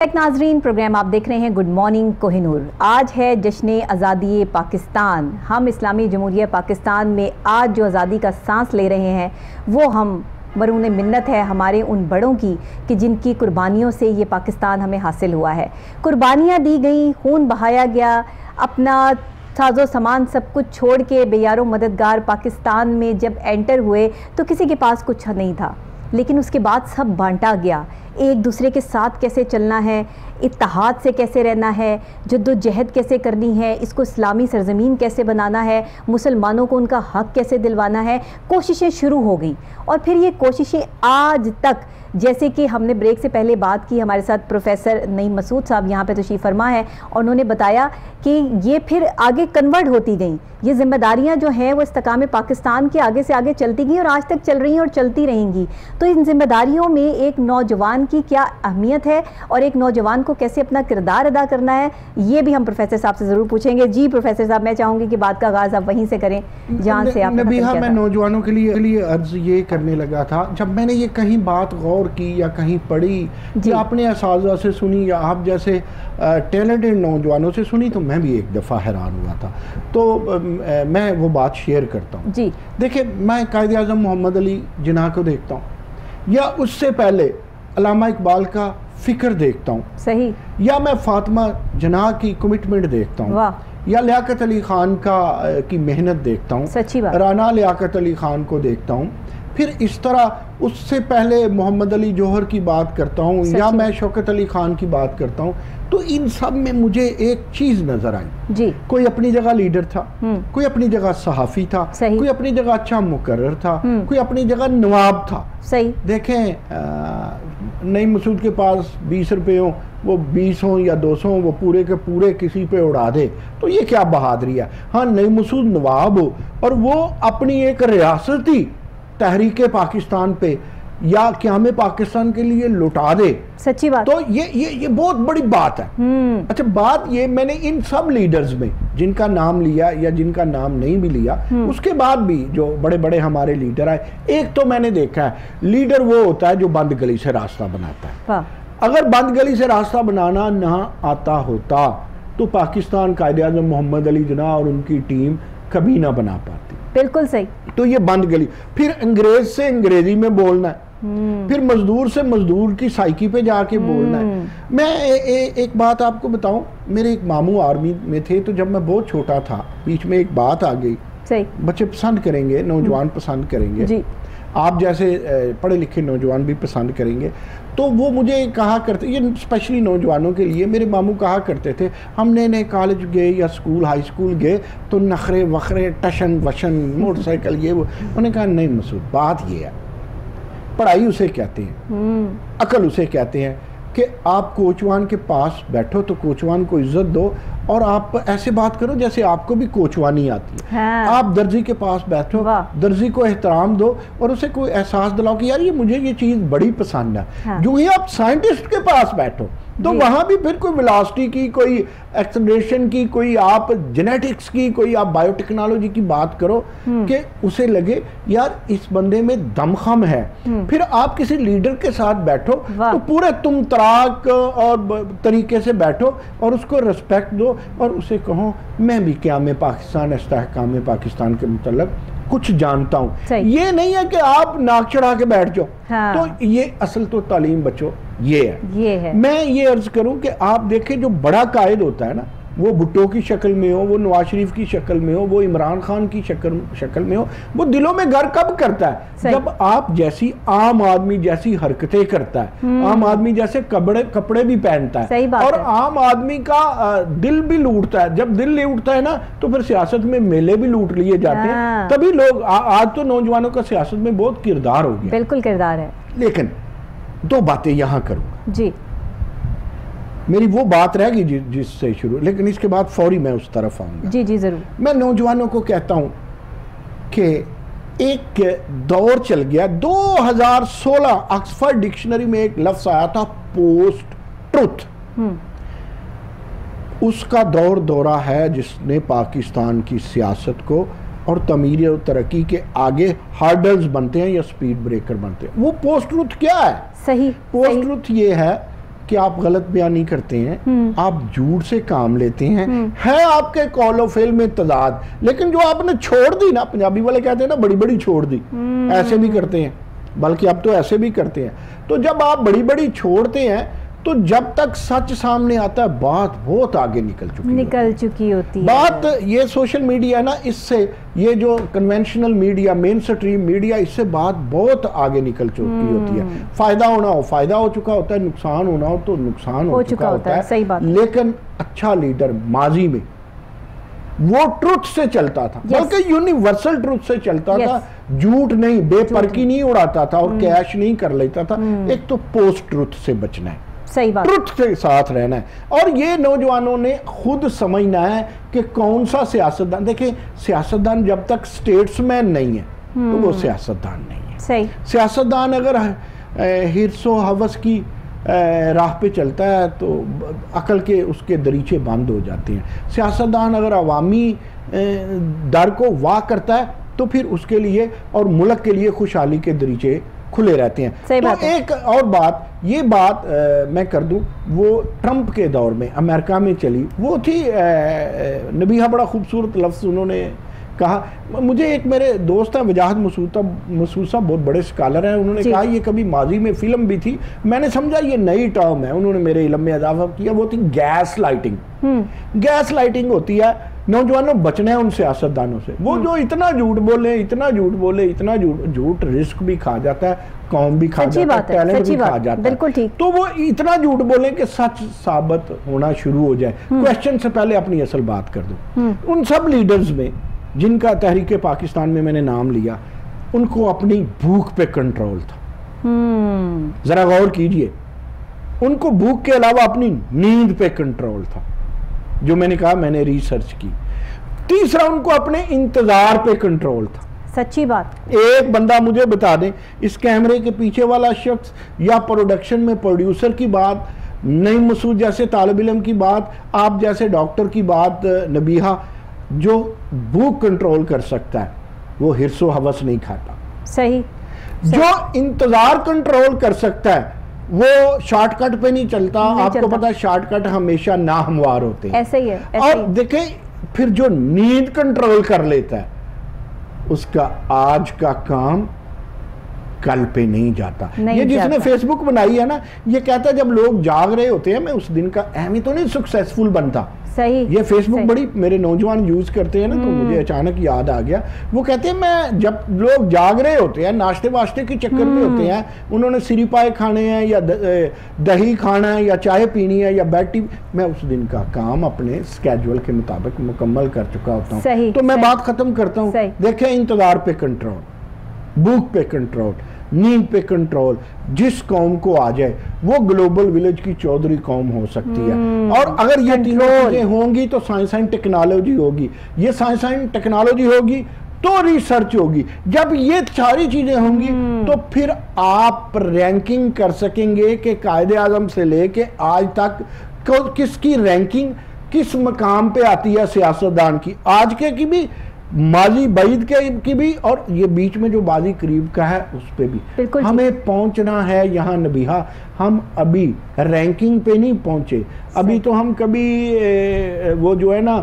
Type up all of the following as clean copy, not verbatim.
नाजरीन, प्रोग्राम आप देख रहे हैं गुड मॉर्निंग कोहिनूर। आज है जश्न आज़ादी पाकिस्तान। हम इस्लामी जमहूरिया पाकिस्तान में आज जो आज़ादी का सांस ले रहे हैं वो हम मरून मिन्नत है हमारे उन बड़ों की कि जिनकी कुर्बानियों से ये पाकिस्तान हमें हासिल हुआ है। कुर्बानियाँ दी गई, खून बहाया गया, अपना साजो सामान सब कुछ छोड़ के बेयारो मददगार पाकिस्तान में जब एंटर हुए तो किसी के पास कुछ नहीं था, लेकिन उसके बाद सब बांटा गया। एक दूसरे के साथ कैसे चलना है, इत्तेहाद से कैसे रहना है, जद्दोजहद कैसे करनी है, इसको इस्लामी सरजमीन कैसे बनाना है, मुसलमानों को उनका हक कैसे दिलवाना है, कोशिशें शुरू हो गई। और फिर ये कोशिशें आज तक, जैसे कि हमने ब्रेक से पहले बात की, हमारे साथ प्रोफेसर नईम मसूद साहब यहाँ पे तशरीफ़ फरमा है और उन्होंने बताया कि ये फिर आगे कन्वर्ट होती गई। ये जिम्मेदारियाँ जो हैं वो इस्तकाम पाकिस्तान के आगे से आगे चलती गई और आज तक चल रही हैं और चलती रहेंगी। तो इन जिम्मेदारियों में एक नौजवान की क्या अहमियत है और एक नौजवान को कैसे अपना किरदार अदा करना है, ये भी हम प्रोफेसर साहब से ज़रूर पूछेंगे। जी प्रोफेसर साहब, मैं चाहूँगी कि बात का आगाज़ आप वहीं से करें जहाँ से आप। नबीहा, मैं नौजवानों के लिए अर्ज़ ये करने लगा था, जब मैंने ये कहीं बात गौर की या कहीं पढ़ी या अपने असाज़ा से सुनी या आप जैसे टैलेंटेड नौजवानों से सुनी, तो मैं भी एक दफ़ा हैरान हुआ था। तो मैं वो बात शेयर करता हूँ। जी देखिए, मैं कायद आज़म मोहम्मद अली जिन्ना को देखता हूँ, या उससे पहले अल्लामा इकबाल का फ़िक्र देखता हूँ, सही, या मैं फातिमा जिन्ना की कमिटमेंट देखता हूँ, या लियाकत अली ख़ान की मेहनत देखता हूँ, सच्ची बात, राना लियाकत अली ख़ान को देखता हूँ। फिर इस तरह उससे पहले मोहम्मद अली जौहर की बात करता हूँ, या मैं शौकत अली ख़ान की बात करता हूँ, तो इन सब में मुझे एक चीज़ नज़र आई जी। कोई अपनी जगह लीडर था, कोई अपनी जगह सहाफ़ी था, कोई अपनी जगह अच्छा मुकर्रर था, कोई अपनी जगह नवाब था। सही देखें, नईम मसूद के पास 20 रुपये हों, वो 20 हों या 200 हों, वो पूरे के पूरे किसी पे उड़ा दे, तो ये क्या बहादुरी है। हाँ, नईम मसूद नवाब हो और वो अपनी एक रियासती तहरीक पाकिस्तान पे या क़याम पाकिस्तान के लिए लुटा दे, सच्ची बात, तो ये बहुत बड़ी बात है। अच्छा, बात ये, मैंने इन सब लीडर्स में जिनका नाम लिया या जिनका नाम नहीं भी लिया, उसके बाद भी जो बड़े बड़े हमारे लीडर आए, एक तो मैंने देखा है, लीडर वो होता है जो बंद गली से रास्ता बनाता है। अगर बंद गली से रास्ता बनाना ना आता होता तो पाकिस्तान कायद आज़म मोहम्मद अली जिन्ना और उनकी टीम कभी ना बना पाती। बिल्कुल सही। तो ये बंद गली, फिर अंग्रेज से अंग्रेजी में बोलना है, फिर मजदूर से मजदूर की साइकी पे जाके बोलना है। मैं एक बात आपको बताऊं, मेरे एक मामू आर्मी में थे, तो जब मैं बहुत छोटा था, बीच में एक बात आ गई, सही, बच्चे पसंद करेंगे, नौजवान पसंद करेंगे जी, आप जैसे पढ़े लिखे नौजवान भी पसंद करेंगे। तो वो मुझे कहा करते, ये स्पेशली नौजवानों के लिए, मेरे मामू कहा करते थे, हम नए नए कॉलेज गए या स्कूल हाई स्कूल गए तो नखरे वखरे, टशन वशन, मोटरसाइकिल, ये वो। उन्होंने कहा नहीं मसूद, बात ये है, पढ़ाई उसे कहते हैं, अकल उसे कहते हैं कि आप कोचवान के पास बैठो तो कोचवान को इज्जत दो और आप ऐसे बात करो जैसे आपको भी कोचवानी आती है। हाँ। आप दर्जी के पास बैठो, दर्जी को एहतराम दो और उसे कोई एहसास दिलाओ कि यार ये मुझे ये चीज़ बड़ी पसंद है। हाँ। जो ही आप साइंटिस्ट के पास बैठो तो वहाँ भी फिर कोई वेलोसिटी की, कोई एक्सेलरेशन की, कोई आप जेनेटिक्स की, कोई आप बायोटेक्नोलॉजी की बात करो कि उसे लगे यार इस बंदे में दमखम है। फिर आप किसी लीडर के साथ बैठो तो पूरे तुम तराक और तरीके से बैठो और उसको रिस्पेक्ट दो और उसे कहो मैं भी क़याम पाकिस्तान, इस्तेहकाम पाकिस्तान के मुतल्लिक़ कुछ जानता हूँ। ये नहीं है कि आप नाक चढ़ा के बैठ जाओ। हाँ। तो ये असल तो तालीम बच्चों ये है। मैं ये अर्ज करूं कि आप देखें, जो बड़ा कायद होता है ना, वो भुट्टो की शक्ल में हो, वो नवाज शरीफ की शक्ल में हो, वो इमरान खान की शक्ल में हो, वो दिलों में घर कब करता है? जब आप जैसी आम आदमी जैसी हरकतें करता है, आम आदमी जैसे कपड़े भी पहनता है और आम आदमी का दिल भी लूटता है। जब दिल लूटता है ना तो फिर सियासत में मेले भी लूट लिए जाते हैं। तभी लोग आज तो नौजवानों का सियासत में बहुत किरदार हो गया। बिल्कुल किरदार है। लेकिन दो बातें यहाँ करूँगा जी, मेरी वो बात रहेगी जिससे शुरू, लेकिन इसके बाद फौरी मैं उस तरफ आऊंगा। जी जी जरूर। मैं नौजवानों को कहता हूं कि एक दौर चल गया, 2016 ऑक्सफोर्ड डिक्शनरी में एक लफ्ज आया था पोस्ट ट्रुथ। उसका दौर दौरा है जिसने पाकिस्तान की सियासत को और तमीर और तरक्की के आगे हार्डल्स बनते हैं या स्पीड ब्रेकर बनते हैं। वो पोस्ट ट्रुथ क्या है? सही, पोस्ट ट्रुथ ये है कि आप गलत बयान नहीं करते हैं, आप झूठ से काम लेते हैं, है आपके कौलो फेल में तजाद, लेकिन जो आपने छोड़ दी ना, पंजाबी वाले कहते हैं ना बड़ी बड़ी छोड़ दी, ऐसे भी करते हैं, बल्कि अब तो ऐसे भी करते हैं। तो जब आप बड़ी बड़ी छोड़ते हैं तो जब तक सच सामने आता है बात बहुत आगे निकल चुकी होती है। बात ये सोशल मीडिया है ना, इससे ये जो conventional media, main stream media, इससे बात बहुत आगे निकल चुकी होती है। फायदा होना हो फायदा हो चुका होता है, नुकसान होना हो तो नुकसान हो चुका होता है। सही बात। लेकिन अच्छा लीडर माजी में वो ट्रुथ से चलता था, बल्कि यूनिवर्सल ट्रुथ से चलता था, झूठ नहीं, बेपरकी नहीं उड़ाता था और कैश नहीं कर लेता था। एक तो पोस्ट ट्रुथ से बचना है, सही बात, ट्रुथ के साथ रहना है। और ये नौजवानों ने खुद समझना है कि कौन सा सियासतदान, देखिए सियासतदान जब तक स्टेट्समैन नहीं है तो वो सियासतदान नहीं है। सही। सियासतदान अगर हिर्सो हवस की राह पे चलता है तो अकल के उसके दरीचे बंद हो जाते हैं। सियासतदान अगर अवामी दर को वाह करता है तो फिर उसके लिए और मुल्क के लिए खुशहाली के दरीचे खुले रहते हैं। तो एक और बात, ये बात मैं कर दूं, वो ट्रंप के दौर में अमेरिका में चली, वो थी नबीहा, बड़ा खूबसूरत लफ्ज़ उन्होंने कहा। मुझे एक मेरे दोस्त है वजाहत मसूसा, बहुत बड़े स्कॉलर हैं, उन्होंने कहा ये कभी माजी में फिल्म भी थी, मैंने समझा ये नई टर्म है, उन्होंने मेरे इल्म में इजाफा किया, वो थी गैस लाइटिंग। गैस लाइटिंग होती है, नौजवानों बचना है उन सियासतदानों से, वो जो इतना झूठ बोले, इतना झूठ बोले, इतना झूठ रिस्क भी खा जाता है, कौम भी खा जाता है, टैलेंट भी खा जाता है। तो वो इतना झूठ बोले कि सच साबित होना शुरू हो जाए। क्वेश्चन से पहले अपनी असल बात कर दूं, उन सब लीडर्स में जिनका तहरीक पाकिस्तान में मैंने नाम लिया, उनको अपनी भूख पे कंट्रोल था। जरा गौर कीजिए, उनको भूख के अलावा अपनी नींद पे कंट्रोल था, जो मैंने कहा, मैंने रिसर्च की। तीसरा, उनको अपने इंतजार पे कंट्रोल था। सच्ची बात। एक बंदा मुझे बता दें, इस कैमरे के पीछे वाला शख्स या प्रोडक्शन में प्रोड्यूसर की बात, नईम मसूद जैसे तालिब इल्म की बात, आप जैसे डॉक्टर की बात, नबीहा, जो भूख कंट्रोल कर सकता है वो हिर्सो हवस नहीं खाता। सही। जो इंतजार कंट्रोल कर सकता है वो शॉर्टकट पे नहीं चलता। आपको पता है शॉर्टकट हमेशा नाहमवार होते हैं। ऐसे ही है। और देखें, फिर जो नींद कंट्रोल कर लेता है उसका आज का काम कल पे नहीं जाता। ये जिसने फेसबुक बनाई है ना, ये कहता है जब लोग जाग रहे होते हैं मैं उस दिन का अहम ही तो नहीं सक्सेसफुल बनता। सही। ये फेसबुक बड़ी मेरे नौजवान यूज करते हैं ना, तो मुझे अचानक याद आ गया। वो कहते हैं मैं जब लोग जाग रहे होते हैं, नाश्ते वाश्ते के चक्कर में होते हैं, उन्होंने सिरी पाए खाने हैं या दही खाना है या चाय पीनी है या बेड टी, मैं उस दिन का काम अपने स्केड्यूल के मुताबिक मुकम्मल कर चुका होता हूँ। तो मैं बात खत्म करता हूँ। देखें, इंतजार पे कंट्रोल, भूख पे कंट्रोल, नींद पे कंट्रोल, जिस कौम को आ जाए वो ग्लोबल विलेज की चौधरी कौम हो सकती है। और अगर ये तीनों चीजें होंगी तो साइंस एंड टेक्नोलॉजी होगी, ये साइंस एंड टेक्नोलॉजी होगी तो रिसर्च होगी। जब ये सारी चीजें होंगी तो फिर आप रैंकिंग कर सकेंगे कि कायदे आजम से लेके आज तक किसकी रैंकिंग किस मकाम पे आती है सियासतदान की, आज के की भी, माजी बैद के की भी, और ये बीच में जो बाजी करीब का है उस पे भी। हमें पहुंचना है यहाँ नबीहा। हम अभी रैंकिंग पे नहीं पहुंचे, अभी तो हम कभी वो जो है ना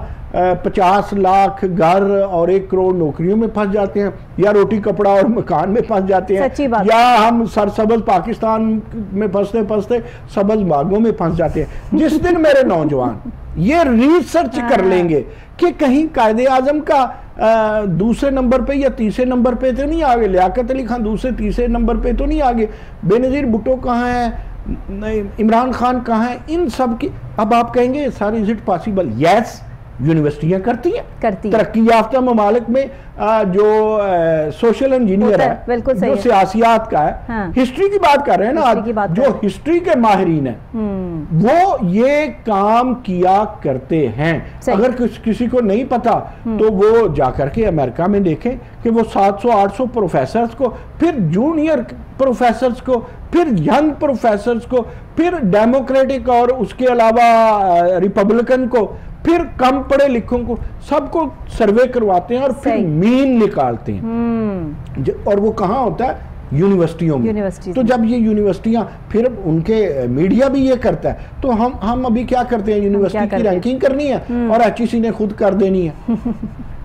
50 लाख घर और 1 करोड़ नौकरियों में फंस जाते हैं, या रोटी कपड़ा और मकान में फंस जाते हैं, या हम सरसब्ज पाकिस्तान में फंसते फंसते सब्ज बागों में फंस जाते हैं। जिस दिन मेरे नौजवान ये रिसर्च कर लेंगे कि कहीं कायदे आजम का दूसरे नंबर पे या तीसरे नंबर पे तो नहीं आगे, लियाकत अली खान दूसरे तीसरे नंबर पे तो नहीं आगे, बेनज़ीर भुट्टो कहाँ है, इमरान खान कहाँ है, इन सब की अब आप कहेंगे sir is it possible? Yes, यूनिवर्सिटियां करती हैं। तरक्की याफ्ता ममालिक में जो सोशल इंजीनियर है, जो सियासियात का है, हाँ। हिस्ट्री की बात कर रहे हैं ना आज, जो हिस्ट्री के माहिरीन है वो ये काम किया करते हैं। अगर किसी को नहीं पता तो वो जाकर के अमेरिका में देखें कि वो 700-800 प्रोफेसर्स को, फिर जूनियर प्रोफेसर्स को, फिर यंग प्रोफेसर्स को, फिर डेमोक्रेटिक और उसके अलावा रिपब्लिकन को, फिर कम पढ़े लिखों को, सबको सर्वे करवाते हैं और फिर मीन निकालते हैं। और वो कहाँ होता है? यूनिवर्सिटियों में। तो जब ये यूनिवर्सिटियां, फिर उनके मीडिया भी ये करता है, तो हम अभी क्या करते हैं, यूनिवर्सिटी की रैंकिंग करनी है और HEC ने खुद कर देनी है।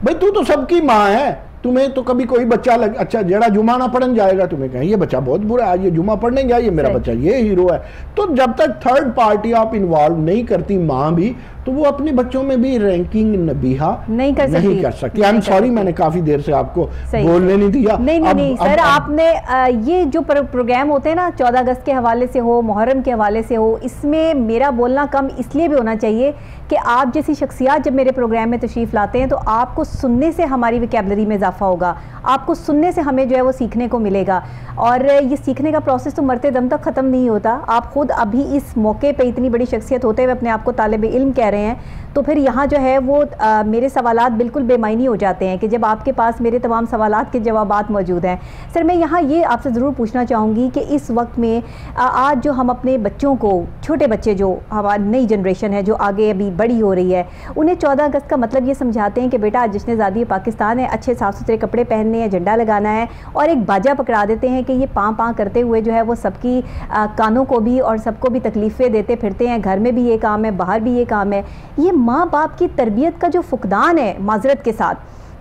भाई तू तो सबकी माँ है, तुम्हें तो कभी कोई बच्चा अच्छा जरा जुमा ना पढ़ने जाएगा, तुम्हें कहें ये बच्चा बहुत बुरा है, ये जुमा पढ़ने गया, ये मेरा बच्चा ये हीरो है। तो जब तक थर्ड पार्टी आप इन्वॉल्व नहीं करती, माँ भी, तो वो अपने बच्चों में भी रैंकिंग नबीहा नहीं कर सकती। आई एम सॉरी, मैंने काफी देर से आपको बोलने नहीं दिया। नहीं सर, आपने ये जो प्रोग्राम होते हैं ना, 14 अगस्त के हवाले से हो, मुहर्रम के हवाले से हो, इसमें मेरा बोलना कम इसलिए भी होना चाहिए कि आप जैसी शख्सियात जब मेरे प्रोग्राम में तशरीफ़ लाते हैं तो आपको सुनने से हमारी वोकैबुलरी में इजाफा होगा, आपको सुनने से हमें जो है वो सीखने को मिलेगा। और ये सीखने का प्रोसेस तो मरते दम तक ख़त्म नहीं होता। आप खुद अभी इस मौके पे इतनी बड़ी शख्सियत होते हुए अपने आप को तालिब इल्म कह रहे हैं, तो फिर यहाँ जो है वो मेरे सवालात बिल्कुल बेमायनी हो जाते हैं कि जब आपके पास मेरे तमाम सवालात के जवाबात मौजूद हैं। सर मैं यहाँ ये आपसे ज़रूर पूछना चाहूँगी कि इस वक्त में आज जो हम अपने बच्चों को, छोटे बच्चे जो हमारी नई जनरेशन है जो आगे अभी बड़ी हो रही है, उन्हें 14 अगस्त का मतलब ये समझाते हैं कि बेटा आज जश्न आज़ादी पाकिस्तान है, अच्छे साफ़ सुथरे कपड़े पहनने हैं, झंडा लगाना है, और एक बाजा पकड़ा देते हैं कि ये पाँ पाँ करते हुए जो है वो सबकी कानों को भी और सबको भी तकलीफ़ें देते फिरते हैं। घर में भी ये काम है, बाहर भी ये काम है। ये माँ बाप की तरबियत का जो फुकदान है माजरत के साथ,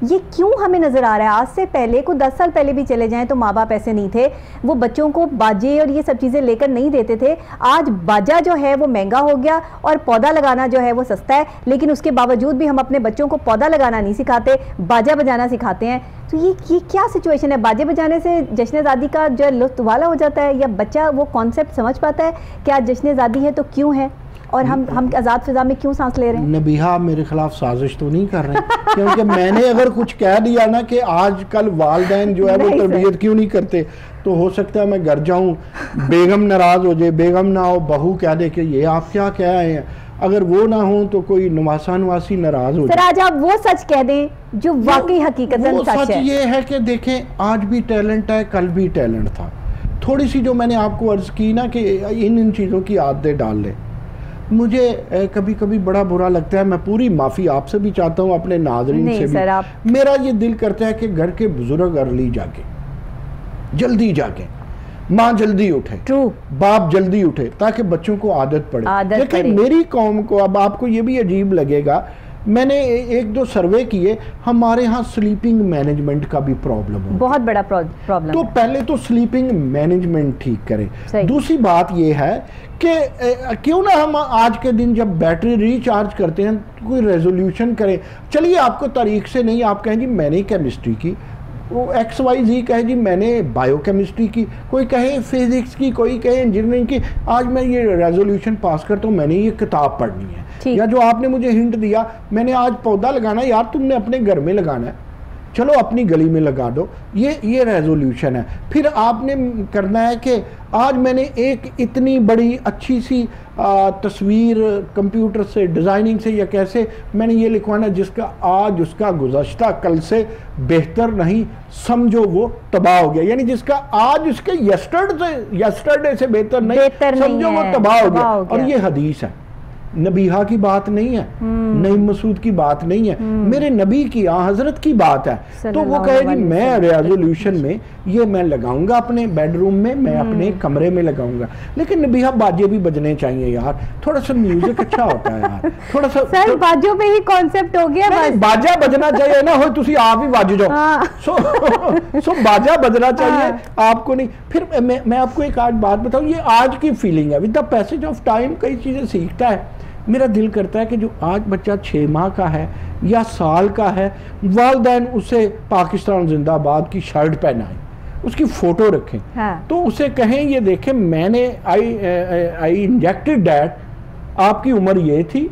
ये क्यों हमें नज़र आ रहा है? आज से पहले को 10 साल पहले भी चले जाएं तो माँ बाप ऐसे नहीं थे, वो बच्चों को बाजे और ये सब चीज़ें लेकर नहीं देते थे। आज बाजा जो है वो महंगा हो गया और पौधा लगाना जो है वो सस्ता है, लेकिन उसके बावजूद भी हम अपने बच्चों को पौधा लगाना नहीं सिखाते, बाजा बजाना सिखाते हैं। तो ये क्या सिचुएशन है? बाजे बजाने से जश्न आज़ादी का जो लुत्फ़ वाला हो जाता है, या बच्चा वो कॉन्सेप्ट समझ पाता है कि आज जश्न आज़ादी है तो क्यों है, और हम आज़ाद फिजा में क्यों सांस ले रहे हैं? नबीहा मेरे खिलाफ साजिश तो नहीं कर रहे क्योंकि मैंने अगर कुछ कह दिया ना कि आजकल वालिदैन जो है वो तरबियत क्यों नहीं करते, तो हो सकता है मैं घर जाऊं, बेगम नाराज हो जाए, बेगम ना हो, बहू कह दे कि ये आप क्या कह रहे हैं, अगर वो ना हो तो कोई नवासा नवासी नाराज हो जाए। सर आज आप वो सच कह दें जो वाकई हकीकतन सच है। ये है कि देखें, आज भी टैलेंट है, कल भी टैलेंट था। थोड़ी सी जो मैंने आपको अर्ज की ना कि इन चीज़ों की आदतें डाल लें, मुझे कभी कभी बड़ा बुरा लगता है। मैं पूरी माफ़ी आपसे भी चाहता हूँ, अपने नाज़रीन से भी। मेरा ये दिल करता है कि घर के बुजुर्ग अर्ली जाके, जल्दी जाके, माँ जल्दी उठे, बाप जल्दी उठे, ताकि बच्चों को आदत पड़े। लेकिन मेरी कौम को, अब आपको ये भी अजीब लगेगा, मैंने 1-2 सर्वे किए, हमारे यहाँ स्लीपिंग मैनेजमेंट का भी प्रॉब्लम है, बहुत बड़ा प्रॉब्लम। तो पहले तो स्लीपिंग मैनेजमेंट ठीक करें। दूसरी बात ये है कि क्यों ना हम आज के दिन जब बैटरी रिचार्ज करते हैं तो कोई रेजोल्यूशन करें। चलिए आपको तारीख से नहीं, आप कहें जी मैंने केमिस्ट्री की, वो XYZ कहे जी मैंने बायोकेमिस्ट्री की, कोई कहे फिजिक्स की, कोई कहे इंजीनियरिंग की, आज मैं ये रेजोल्यूशन पास करता हूँ, मैंने ये किताब पढ़नी है। या जो आपने मुझे हिंट दिया, मैंने आज पौधा लगाना है, यार तुमने अपने घर में लगाना है, चलो अपनी गली में लगा दो, ये रेजोल्यूशन है। फिर आपने करना है कि आज मैंने एक इतनी बड़ी अच्छी सी तस्वीर कंप्यूटर से, डिज़ाइनिंग से या कैसे मैंने ये लिखवाना जिसका आज उसका गुज़श्ता कल से बेहतर नहीं, समझो वो तबाह हो गया, यानी जिसका आज उसके यस्टरडे से बेहतर नहीं, समझो वो तबाह हो गया। और ये हदीस है, नबीहा की बात नहीं है, नईम मसूद की बात नहीं है, मेरे नबी की, हजरत की बात है। तो वो कहे जी मैं रेजोल्यूशन में ये मैं लगाऊंगा अपने बेडरूम में, मैं अपने कमरे में लगाऊंगा। लेकिन नबीहा बाजे भी बजने चाहिए यार, थोड़ा सा म्यूजिक अच्छा होता है यार, थोड़ा सा। सर बाजों पे ही कॉन्सेप्ट हो गया, बस बाजा बजना चाहिए ना, हो तुसी आप ही बाज जाओ। सो बाजा बजना चाहिए, आपको नहीं। फिर मैं आपको एक आज बात बताऊं, ये आज की फीलिंग है, with the passage of time कई चीजें सीखता है। मेरा दिल करता है कि जो आज बच्चा 6 माह का है या साल का है, वालिदैन उसे पाकिस्तान जिंदाबाद की शर्ट पहनाएं, उसकी फोटो रखें। तो उसे कहें ये देखें मैंने आई इंजेक्टेड डैट, आपकी उम्र ये थी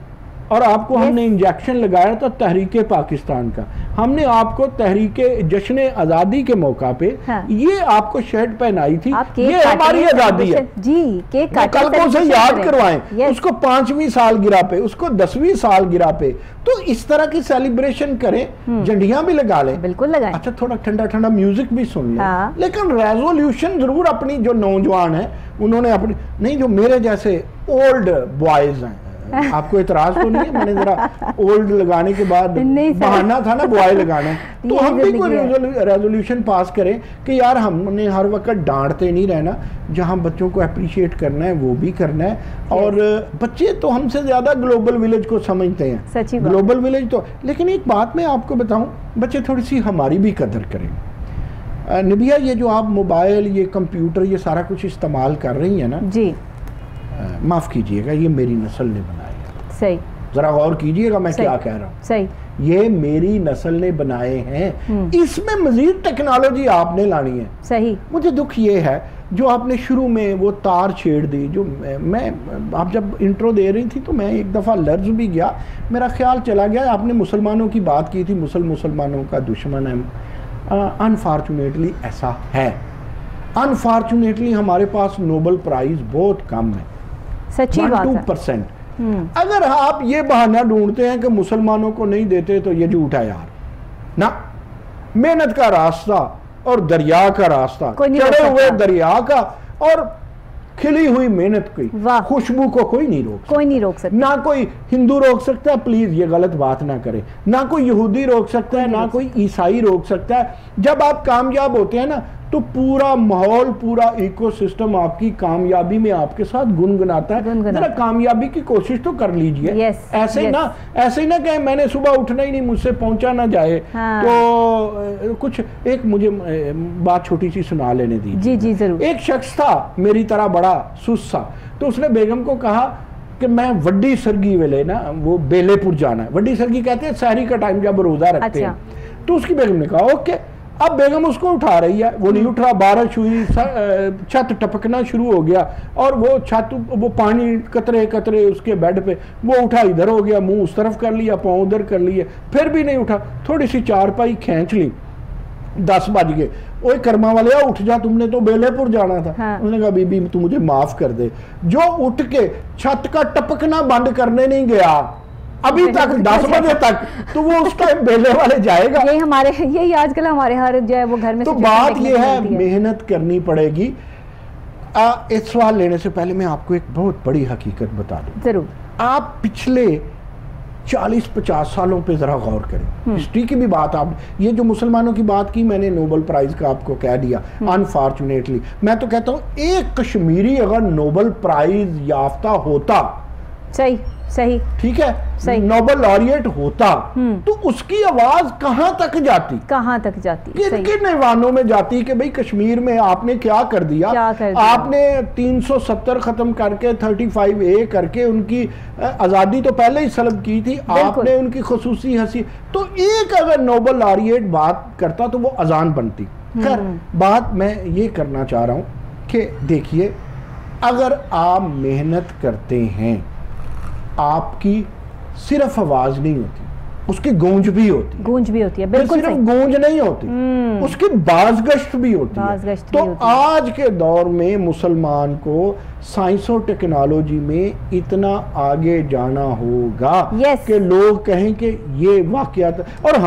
और आपको हमने इंजेक्शन लगाया था तहरीके पाकिस्तान का, हमने आपको तहरीके जश्न आज़ादी के मौका पे ये आपको शर्ट पहनाई थी, ये हमारी आज़ादी है जी। कल को उसे याद करवाएं, उसको 5वीं सालगिरह पे, उसको 10वीं सालगिरह पे, तो इस तरह की सेलिब्रेशन करें, झंडियां भी लगा लें, बिल्कुल लगाएं। अच्छा थोड़ा ठंडा ठंडा म्यूजिक भी सुन लें, लेकिन रेजोल्यूशन जरूर अपनी जो नौजवान है उन्होंने अपनी नहीं, जो मेरे जैसे ओल्ड बॉयज हैं, आपको इतराज तो नहीं है? मैंने जरा ओल्ड लगाने के बाद बहाना था ना बॉय लगाना, तो हम भी कोई रेजोल्यूशन पास करें कि यार हमने हर वक्त डांटते नहीं रहना, जहां बच्चों को अप्रिशिएट करना है वो भी करना है। और बच्चे तो हमसे ज्यादा ग्लोबल विलेज को समझते हैं, सच्ची बात। ग्लोबल विलेज तो, लेकिन एक बात मैं आपको बताऊं, बच्चे थोड़ी सी हमारी भी कदर करें। नबिया, ये जो आप मोबाइल, ये कंप्यूटर, ये सारा कुछ इस्तेमाल कर रही है ना जी, माफ़ कीजिएगा, ये मेरी नस्ल ने बनाया है। सही, ज़रा गौर कीजिएगा मैं क्या कह रहा हूँ। सही, ये मेरी नस्ल ने बनाए हैं, इसमें मजीद टेक्नोलॉजी आपने लानी है। सही। मुझे दुख ये है जो आपने शुरू में वो तार छेड़ दी, जो मैं आप जब इंट्रो दे रही थी तो मैं एक दफ़ा लर्ज भी गया, मेरा ख्याल चला गया, आपने मुसलमानों की बात की थी, मुसलमानों का दुश्मन है। अनफॉर्चुनेटली ऐसा है, अनफॉर्चुनेटली हमारे पास नोबल प्राइज बहुत कम है, सच्ची बात है। 2%। अगर आप ये बहाना ढूंढते हैं कि मुसलमानों को नहीं देते तो ये झूठ है यार ना। मेहनत का रास्ता और दरिया का रास्ता, चढ़े हुए दरिया का और खिली हुई मेहनत की खुशबू को कोई नहीं रोक सकता। ना कोई हिंदू रोक सकता है, प्लीज ये गलत बात ना करे, ना कोई यहूदी रोक सकता है, ना कोई ईसाई रोक सकता है। जब आप कामयाब होते हैं ना तो पूरा माहौल, पूरा इकोसिस्टम आपकी कामयाबी में आपके साथ गुनगुनाता है। जरा कामयाबी की कोशिश तो कर लीजिए। ऐसे ना कहें मैंने सुबह उठना ही नहीं, मुझसे पहुंचा ना जाए। तो कुछ एक मुझे बात छोटी सी सुना लेने दीजिए। जी जरूर। एक शख्स था मेरी तरह बड़ा सुस्त सा, तो उसने बेगम को कहा कि मैं वड्डी सरगी वेले ना वो बेलेपुर जाना है। वड्डी सरगी कहते हैं सहरी का टाइम जब रोजा रखते हैं। तो उसकी बेगम ने कहा ओके। अब बेगम उसको उठा रही है, वो नहीं उठ रहा, बारिश हुई, छत टपकना शुरू हो गया और वो छत, वो पानी कतरे कतरे उसके बेड पे, वो उठा इधर हो गया, मुंह उस तरफ कर लिया, पाँव उधर कर लिए, फिर भी नहीं उठा। थोड़ी सी चारपाई खींच ली, 10 बज गए। ओए कर्मा वाले उठ जा, तुमने तो बेलेपुर जाना था। हाँ। उसने कहा बीबी तू मुझे माफ कर दे। जो उठ के छत का टपकना बंद करने नहीं गया अभी तक 10 बजे तक, तो वो उस टाइम बेले वाले जाएगा। यही आजकल हमारे हर जो है वो घर में। तो बात ये है मेहनत करनी पड़ेगी। इस सवाल लेने से पहले मैं आपको एक बहुत बड़ी हकीकत बता दूं। जरूर। आप पिछले 40-50 सालों पे जरा गौर करें, हिस्ट्री की भी बात। आप ये जो मुसलमानों की बात की मैंने, नोबल प्राइज का आपको कह दिया। अनफॉर्चुनेटली मैं तो कहता हूं एक कश्मीरी अगर नोबल प्राइज याफ्ता होता, सही ठीक है, नोबेल लॉरिएट होता, तो उसकी आवाज कहां तक जाती, किन ऐवानों में जाती कि भाई कश्मीर में आपने क्या कर दिया, आपने 370 खत्म करके 35A करके उनकी आजादी तो पहले ही सलब की थी, आपने उनकी खुसूसी हंसी। तो एक अगर नोबेल लॉरिएट बात करता तो वो अजान बनती। खैर बात मैं ये करना चाह रहा हूं कि देखिए, अगर आप मेहनत करते हैं, आपकी सिर्फ आवाज नहीं होती, उसकी गूंज भी होती है। बिल्कुल सिर्फ गूंज नहीं होती, उसकी बाज़गश्त भी होती है। तो आज के दौर में मुसलमान को साइंस और टेक्नोलॉजी में इतना आगे जाना होगा कि लोग कहें कि ये वाकयात। और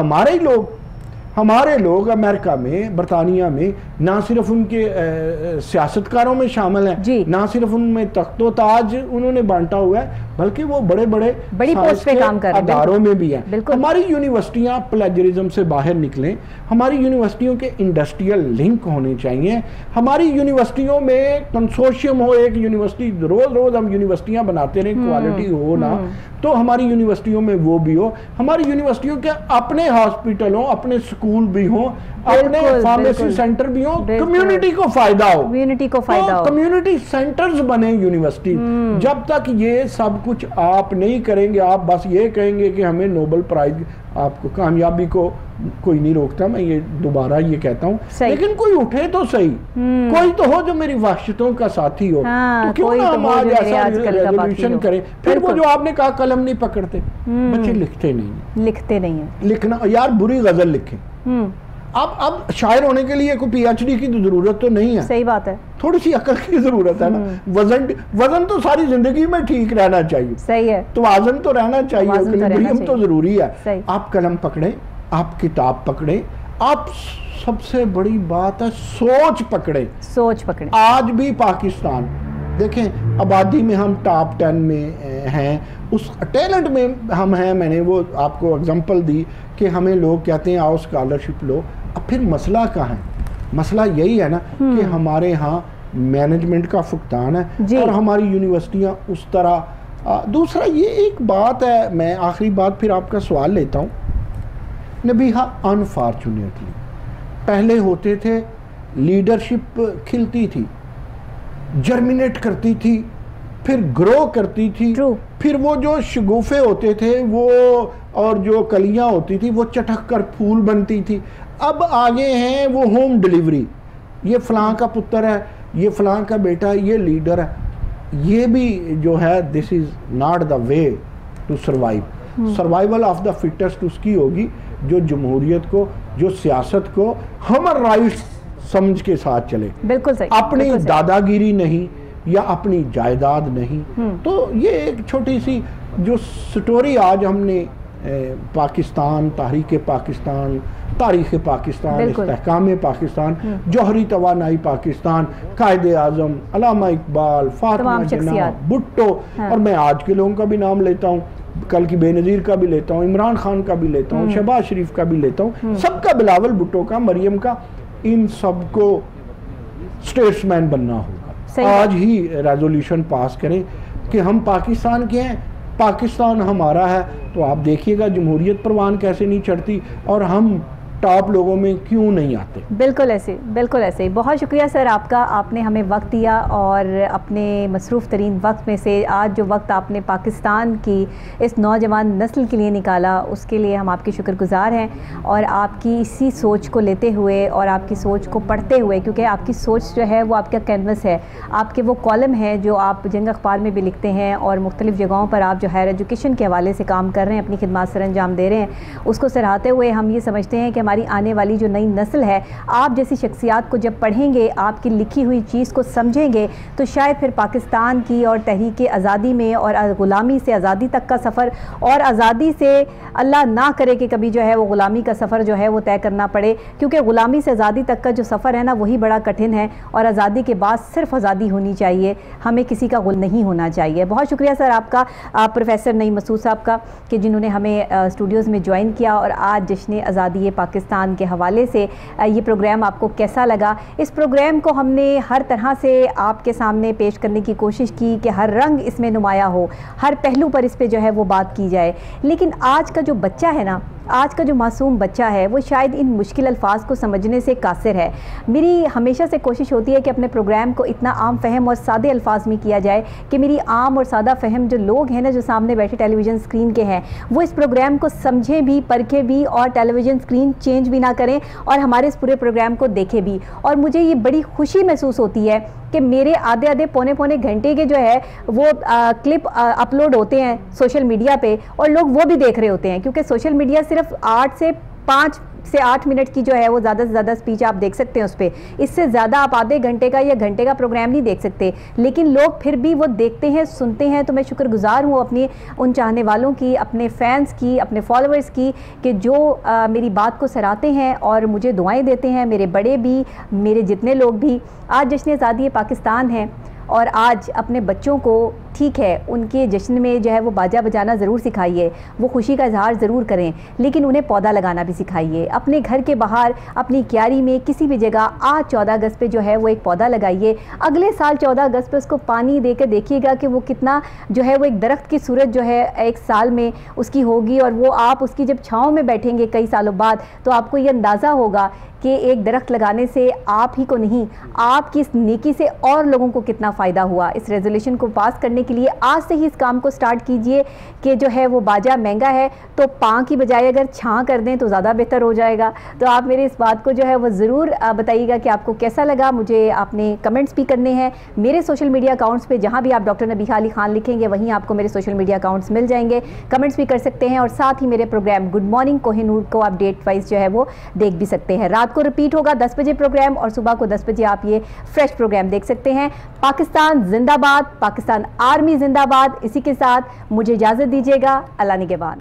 हमारे लोग अमेरिका में, बरतानिया में ना सिर्फ उनके सियासतकारों में शामिल हैं, ना सिर्फ उनमें तख्तो ताज उन्होंने बांटा हुआ है, बल्कि वो बड़ी पोस्ट पे काम कर रहे हैं, अदारों में भी हैं। हमारी यूनिवर्सिटियां प्लेजरिज्म से बाहर निकलें, हमारी यूनिवर्सिटियों के इंडस्ट्रियल लिंक होने चाहिए, हमारी यूनिवर्सिटियों में कंसोर्शियम हो, एक यूनिवर्सिटी रोज हम यूनिवर्सिटियां बनाते रहे, क्वालिटी हो ना, तो हमारी यूनिवर्सिटियों में वो भी हो, हमारी यूनिवर्सिटियों के अपने हॉस्पिटल हो, अपने स्कूल भी हो, अपने फार्मेसी सेंटर भी हो, कम्युनिटी को फायदा हो, कम्युनिटी सेंटर्स बने यूनिवर्सिटी। जब तक ये सब कुछ आप नहीं करेंगे, आप बस ये कहेंगे कि हमें नोबेल प्राइज, आपको कामयाबी को कोई नहीं रोकता, मैं ये दोबारा ये कहता हूँ, लेकिन कोई उठे तो सही, कोई तो हो जो मेरी वहशतों का साथी हो। तो क्यों ना हम आज ऐसा रेजोल्यूशन करें। फिर वो जो आपने कहा कलम नहीं पकड़ते, बच्चे लिखते नहीं है। लिखना यार, बुरी गजल लिखें। अब शायर होने के लिए कोई PhD की तो जरूरत तो नहीं है, सही बात है, थोड़ी सी अकल की जरूरत है ना। वजन तो सारी जिंदगी में ठीक रहना चाहिए, सही है, तो वजन तो रहना चाहिए, तो जरूरी है। आप कलम पकड़े, आप किताब पकड़े, आप सबसे बड़ी बात है सोच पकड़े। आज भी पाकिस्तान देखें आबादी में हम टॉप 10 में हैं, उस टैलेंट में हम हैं। मैंने वो आपको एग्जांपल दी कि हमें लोग कहते हैं आओ स्कॉलरशिप लो। अब फिर मसला कहाँ है? मसला यही है ना कि हमारे यहाँ मैनेजमेंट का फुकतान है और हमारी यूनिवर्सिटियाँ उस तरह। दूसरा ये एक बात है, मैं आखिरी बात फिर आपका सवाल लेता हूँ। नबीहा, अनफॉर्चुनेटली पहले होते थे लीडरशिप खिलती थी, जर्मिनेट करती थी, फिर ग्रो करती थी, फिर वो जो शगुफे होते थे वो और जो कलियां होती थी वो चटक कर फूल बनती थी। अब आगे हैं वो होम डिलीवरी, ये फलां का पुत्र है, ये फलां का बेटा है, ये लीडर है। ये भी जो है this is not the way to survive. Survival of the fittest उसकी होगी जो जमहूरियत को, जो सियासत को ह्यूमन राइट्स समझ के साथ चले। बिल्कुल सही। अपनी दादागिरी नहीं या अपनी जायदाद नहीं। तो ये एक छोटी सी जो स्टोरी आज हमने पाकिस्तान, तहरीक पाकिस्तान, तारीख़ पाकिस्तान, इस्तेहकाम पाकिस्तान, जौहरी तवानाई पाकिस्तान, कायदे आज़म, अल्लामा इकबाल, फातिमा जिन्ना, भुट्टो, और मैं आज के लोगों का भी नाम लेता हूँ, कल की बेनज़ीर का भी लेता हूँ, इमरान खान का भी लेता हूँ, शहबाज शरीफ का भी लेता हूँ, सबका, बिलावल भुट्टो का, मरियम का, इन सबको स्टेट्समैन बनना होगा। आज ही रेजोल्यूशन पास करें कि हम पाकिस्तान के हैं, पाकिस्तान हमारा है। तो आप देखिएगा जमहूरियत परवान कैसे नहीं चढ़ती और हम टॉप लोगों में क्यों नहीं आते। बिल्कुल ऐसे, बिल्कुल ऐसे। बहुत शुक्रिया सर आपका, आपने हमें वक्त दिया और अपने मसरूफ़ तरीन वक्त में से आज जो वक्त आपने पाकिस्तान की इस नौजवान नस्ल के लिए निकाला उसके लिए हम आपके शुक्रगुज़ार हैं। और आपकी इसी सोच को लेते हुए और आपकी सोच को पढ़ते हुए, क्योंकि आपकी सोच जो है वो आपका कैनवस है, आपके वो कॉलम हैं जो आप जंग अखबार में भी लिखते हैं और मुख्तलिफ़ जगहों पर आप जो हायर एजुकेशन के हवाले से काम कर रहे हैं, अपनी खिदमत सर अंजाम दे रहे हैं, उसको सराहते हुए हम ये समझते हैं कि हमारी आने वाली जो नई नस्ल है, आप जैसी शख्सियात को जब पढ़ेंगे, आपकी लिखी हुई चीज़ को समझेंगे, तो शायद फिर पाकिस्तान की और तहरीक आज़ादी में और ग़ुलामी से आज़ादी तक का सफ़र, और आज़ादी से अल्लाह ना करे कि कभी जो है वो ग़ुलामी का सफ़र जो है वो तय करना पड़े, क्योंकि ग़ुलामी से आज़ादी तक का जो सफ़र है ना वही बड़ा कठिन है। और आज़ादी के बाद सिर्फ आज़ादी होनी चाहिए, हमें किसी का गुल नहीं होना चाहिए। बहुत शुक्रिया सर आपका, प्रोफेसर नईम मसूद साहब का, कि जिन्होंने हमें स्टूडियोज़ में ज्वाइन किया और आज जश्न आज़ादी पाकिस्तान के हवाले से ये प्रोग्राम आपको कैसा लगा। इस प्रोग्राम को हमने हर तरह से आपके सामने पेश करने की कोशिश की कि हर रंग इसमें नुमाया हो, हर पहलू पर इस पे जो है वो बात की जाए। लेकिन आज का जो बच्चा है ना, आज का जो मासूम बच्चा है, वो शायद इन मुश्किल अल्फाज को समझने से कासिर है। मेरी हमेशा से कोशिश होती है कि अपने प्रोग्राम को इतना आम फहम और सादे अल्फाज में किया जाए कि मेरी आम और सादा फहम जो लोग हैं ना, जो सामने बैठे टेलीविज़न स्क्रीन के हैं, वो इस प्रोग्राम को समझें भी, परखें भी और टेलीविज़न स्क्रीन चेंज भी ना करें और हमारे इस पूरे प्रोग्राम को देखें भी। और मुझे ये बड़ी खुशी महसूस होती है कि मेरे आधे पौने घंटे के जो है वो क्लिप अपलोड होते हैं सोशल मीडिया पे और लोग वो भी देख रहे होते हैं, क्योंकि सोशल मीडिया सिर्फ 5 से 8 मिनट की जो है वो ज़्यादा से ज़्यादा स्पीच आप देख सकते हैं उस पर, इससे ज़्यादा आप आधे घंटे का या घंटे का प्रोग्राम नहीं देख सकते। लेकिन लोग फिर भी वो देखते हैं, सुनते हैं। तो मैं शुक्रगुज़ार हूँ अपनी उन चाहने वालों की, अपने फैंस की, अपने फॉलोअर्स की, कि जो मेरी बात को सराहते हैं और मुझे दुआएँ देते हैं, मेरे बड़े भी, मेरे जितने लोग भी। आज जश्न आज़ादी पाकिस्तान है और आज अपने बच्चों को, ठीक है, उनके जश्न में जो है वो बाजा बजाना ज़रूर सिखाइए, वो खुशी का इजहार ज़रूर करें, लेकिन उन्हें पौधा लगाना भी सिखाइए। अपने घर के बाहर, अपनी क्यारी में, किसी भी जगह आज 14 अगस्त पे जो है वो एक पौधा लगाइए। अगले साल 14 अगस्त पे उसको पानी देकर देखिएगा कि वो कितना जो है वो एक दरख्त की सूरत जो है एक साल में उसकी होगी, और वो आप उसकी जब छाँव में बैठेंगे कई सालों बाद तो आपको ये अंदाज़ा होगा कि एक दरख्त लगाने से आप ही को नहीं, आपकी इस नेकी से और लोगों को कितना फ़ायदा हुआ। इस रेजोल्यूशन को पास करने के लिए आज से ही इस काम को स्टार्ट कीजिए कि जो है वो बाजा महंगा है तो पाँ की बजाय अगर छाँ कर दें तो ज़्यादा बेहतर हो जाएगा। तो आप मेरे इस बात को जो है वो ज़रूर बताइएगा कि आपको कैसा लगा। मुझे आपने कमेंट्स भी करने हैं मेरे सोशल मीडिया अकाउंट्स पे, जहाँ भी आप डॉक्टर नबीहा अली खान लिखेंगे वहीं आपको मेरे सोशल मीडिया अकाउंट्स मिल जाएंगे, कमेंट्स भी कर सकते हैं। और साथ ही मेरे प्रोग्राम गुड मॉर्निंग कोहिनूर को आप डेट वाइज जो है वो देख भी सकते हैं। रात को रिपीट होगा 10 बजे प्रोग्राम और सुबह को 10 बजे आप ये फ्रेश प्रोग्राम देख सकते हैं। पाकिस्तान जिंदाबाद, पाकिस्तान आर्मी जिंदाबाद। इसी के साथ मुझे इजाज़त दीजिएगा। अल्लाह निगहबान।